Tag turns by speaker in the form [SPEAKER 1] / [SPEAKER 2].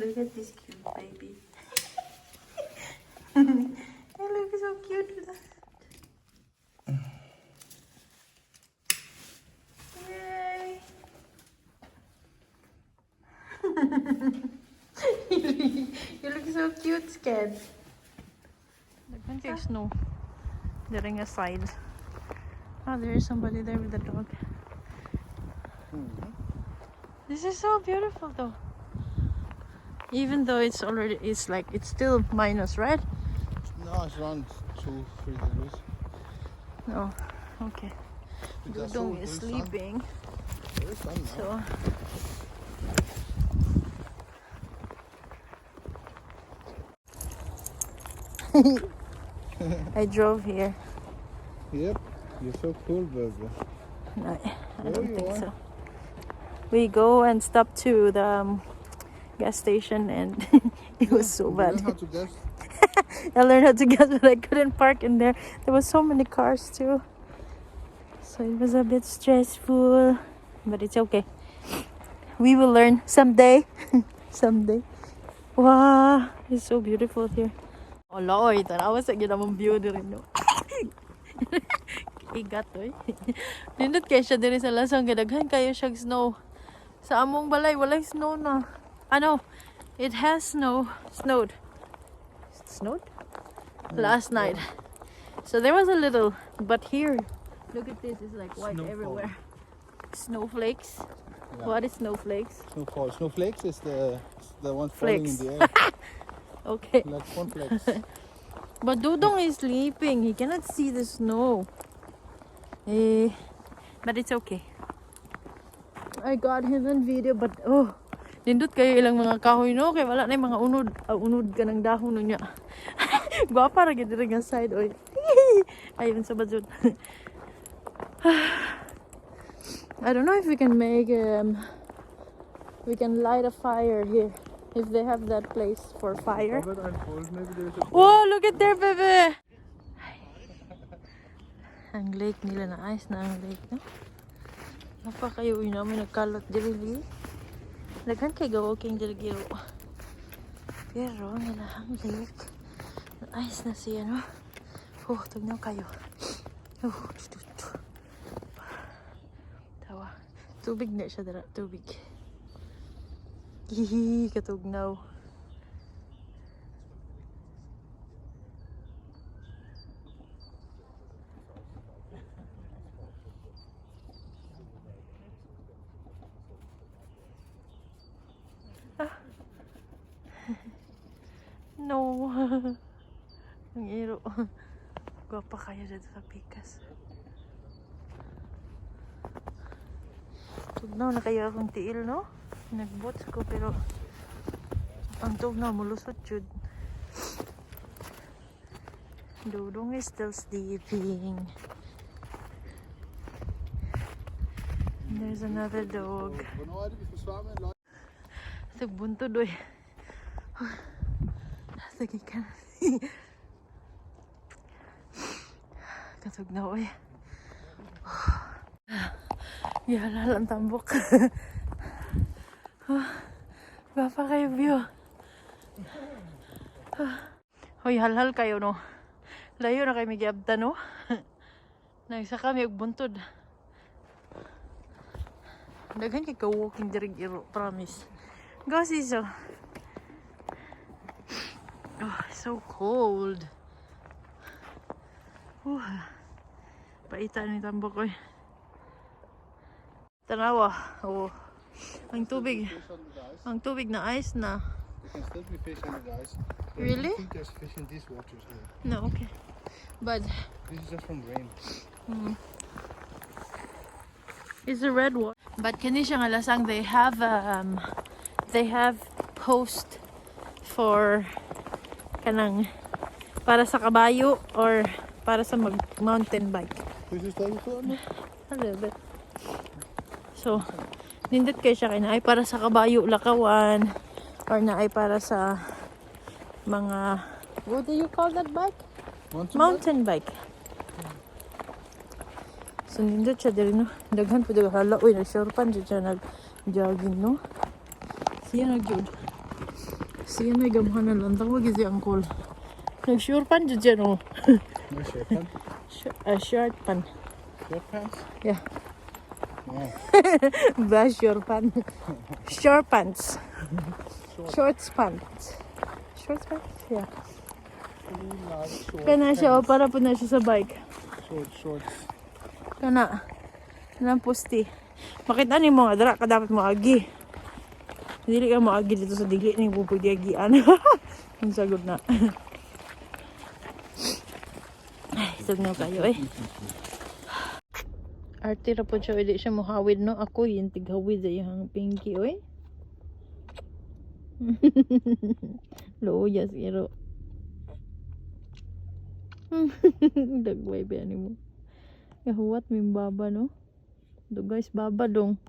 [SPEAKER 1] Look at this cute baby. They look so cute with that. Yay! You look so cute, scared. Nagpan kay snow. During a side. Oh, there is somebody there with the dog. This is so beautiful though. Even though it's still minus, right?
[SPEAKER 2] No, it's around 2-3 degrees.
[SPEAKER 1] No, okay. Dudong is sleeping.
[SPEAKER 2] There is sun now.
[SPEAKER 1] So I drove here.
[SPEAKER 2] Yep, you're so cool, baby.
[SPEAKER 1] No, I
[SPEAKER 2] There
[SPEAKER 1] don't
[SPEAKER 2] you
[SPEAKER 1] think
[SPEAKER 2] are.
[SPEAKER 1] so. We go and stop to the gas station and it was so
[SPEAKER 2] You
[SPEAKER 1] bad.
[SPEAKER 2] learn how to guess.
[SPEAKER 1] I learned how to gas, but I couldn't park in there. There was so many cars too. So it was a bit stressful, but it's okay. We will learn someday. Someday. Wow, it's so beautiful here. Oh Lord, tanawa sa ginamang view diri no. Igat oy. Nindot kay siya diri sa lasang kadaghan kayo siya snow. Sa among balay walay snow na. Ano? It has snowed. Snowed? Last night. So there was a little, but here, look at this, it's like white
[SPEAKER 2] Snowfall.
[SPEAKER 1] everywhere. Snowflakes.
[SPEAKER 2] Yeah.
[SPEAKER 1] What is snowflakes?
[SPEAKER 2] Snowfall. Snowflakes is the ones falling in
[SPEAKER 1] Flakes.
[SPEAKER 2] the air.
[SPEAKER 1] Okay.
[SPEAKER 2] Like cornflakes.
[SPEAKER 1] But Dudong is sleeping. He cannot see the snow. But it's okay. I got him on video, but oh, nindot kayo ilang mga kahoy no, kay wala na yung mga unod. Unod ka ng dahon nun niya. Gwapa ra gid nga side oy. Ayun sa bazud. I don't know if we can make we can light a fire here. If they have that place for fire.
[SPEAKER 2] Covered and cold, maybe there is a
[SPEAKER 1] Whoa, look at there, baby! Ang lake nila na ice na ang lake, no? Napakayo yun namin nagkalot dili. Daghan kay ga-walking dili giro. Pero nila ang lake na ice na siya, no? Oh, tugnaw kayo. Oh, tawa. Tubig na siya dara, tubig. Hihi, katugnaw. No. Ang iro. Gwapa kayo dito sa pikas. Tugnaw na kayo akong tiil, no? Nagbots ko pero ang tugnaw mulusot jud. Dudong is still sleeping. And there's another dog. Tagbuntod oy. Sige ka. Katugnaw oy. Yalala ang tambok. Gapa kayo view. Hoy, halhal kayo no. Layo na kayo migiabda no. Nagsa kami og buntod. Daghan kay ka walking diri iro, promise. Go siso. Oh, so cold. Paita ni tambok oy. Tanawa. Oh. Ang tubig na ice na.
[SPEAKER 2] There can still be fish in the ice.
[SPEAKER 1] Really?
[SPEAKER 2] I think there's fish in these waters here.
[SPEAKER 1] No, okay. But
[SPEAKER 2] This is just from rain.
[SPEAKER 1] it's a red one. But kani siya nga lasang, they have post for kanang para sa kabayo or para sa mountain bike.
[SPEAKER 2] This is the one.
[SPEAKER 1] A little bit. So, nindot kayo siya kay naay para sa kabayo lakawan or naay para sa mga, what do you call that bike? Mountain bike. So nindot siya diri no. Daghan pud hala oy nagsurpan jud siya nag-jogging no. Siya nag-jud. Sige na, gamahan na lang. Tawag si Uncle. Nag-sure pan dyan dyan, oh.
[SPEAKER 2] No shirt pants.
[SPEAKER 1] Short pan.
[SPEAKER 2] Short pants?
[SPEAKER 1] Yeah.
[SPEAKER 2] Wow.
[SPEAKER 1] Ba, short pan. Short pants. Shorts pants. Shorts pants? Yeah. Kana siya, oh. Para po na siya sa bike.
[SPEAKER 2] Shorts.
[SPEAKER 1] Kana. Kanang pusti. Makita ni mo nga, dara ka dapat mo agi. Dili ka mo agi dito sa dili ni pupwede agian. Ang sagod na. Ay, sagnaw kayo eh. Arte ra po siya, hindi siya mohawid no. Ako yung tighawid sa yung pinky, oy. Loya zero. Dagway ba ni mo? Yahuwat may baba no. Do guys, baba dong.